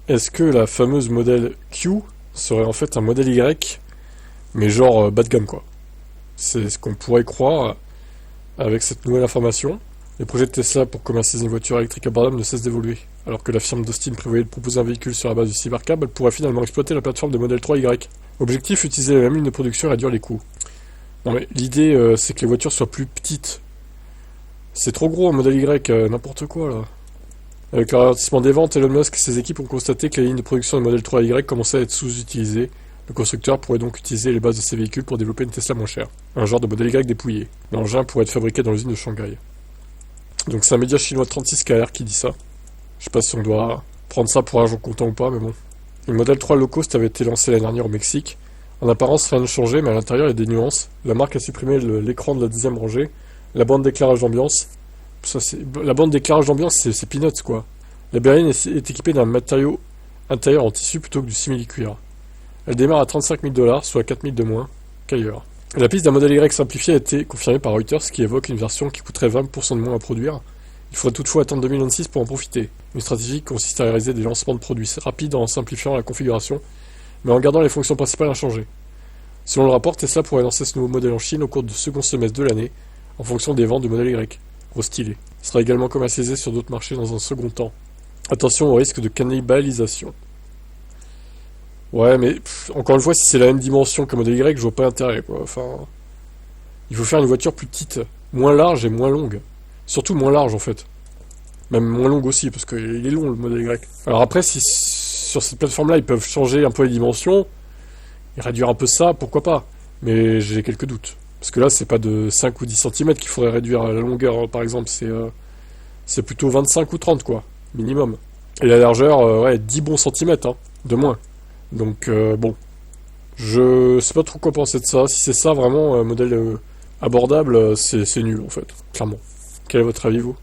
Est-ce que la fameuse modèle Q serait en fait un modèle Y, mais genre bas de gamme quoi? C'est ce qu'on pourrait croire avec cette nouvelle information. Les projets de Tesla pour commercialiser une voiture électrique abordable ne cessent d'évoluer. Alors que la firme d'Austin prévoyait de proposer un véhicule sur la base du Cybercab, elle pourrait finalement exploiter la plateforme de modèle 3Y. Objectif, utiliser la même ligne de production et réduire les coûts. Non mais l'idée c'est que les voitures soient plus petites. C'est trop gros un modèle Y, n'importe quoi là. Avec le ralentissement des ventes, Elon Musk et ses équipes ont constaté que les lignes de production du modèle 3Y commençaient à être sous-utilisées. Le constructeur pourrait donc utiliser les bases de ses véhicules pour développer une Tesla moins chère. Un genre de modèle Y dépouillé. L'engin pourrait être fabriqué dans l'usine de Shanghai. Donc c'est un média chinois 36KR qui dit ça. Je sais pas si on doit prendre ça pour argent comptant ou pas, mais bon. Le modèle 3 low cost avait été lancé l'année dernière au Mexique. En apparence, rien ne changeait, mais à l'intérieur, il y a des nuances. La marque a supprimé l'écran de la deuxième rangée, la bande d'éclairage d'ambiance. La bande d'éclairage d'ambiance, c'est peanuts, quoi. La berline est équipée d'un matériau intérieur en tissu plutôt que du simili-cuir. Elle démarre à 35 000 $, soit 4 000 de moins qu'ailleurs. La piste d'un modèle Y simplifié a été confirmée par Reuters, qui évoque une version qui coûterait 20% de moins à produire. Il faudra toutefois attendre 2026 pour en profiter. Une stratégie qui consiste à réaliser des lancements de produits rapides en simplifiant la configuration, mais en gardant les fonctions principales inchangées. Selon le rapport, Tesla pourrait lancer ce nouveau modèle en Chine au cours du second semestre de l'année, en fonction des ventes du modèle Y. Gros stylé. Il sera également commercialisé sur d'autres marchés dans un second temps. Attention au risque de cannibalisation. Ouais, mais encore une fois, si c'est la même dimension qu'un modèle Y, je vois pas l'intérêt, quoi. Enfin, il faut faire une voiture plus petite, moins large et moins longue. Surtout moins large, en fait. Même moins longue aussi, parce qu'il est long, le modèle Y. Alors après, si sur cette plateforme-là, ils peuvent changer un peu les dimensions, et réduire un peu ça, pourquoi pas. Mais j'ai quelques doutes. Parce que là, c'est pas de 5 ou 10 centimètres qu'il faudrait réduire la longueur, par exemple. C'est plutôt 25 ou 30, quoi. Minimum. Et la largeur, ouais, 10 bons centimètres, hein, de moins. Donc, bon. Je sais pas trop quoi penser de ça. Si c'est ça, vraiment, un modèle abordable, c'est nul, en fait. Clairement. Quel est votre avis, vous?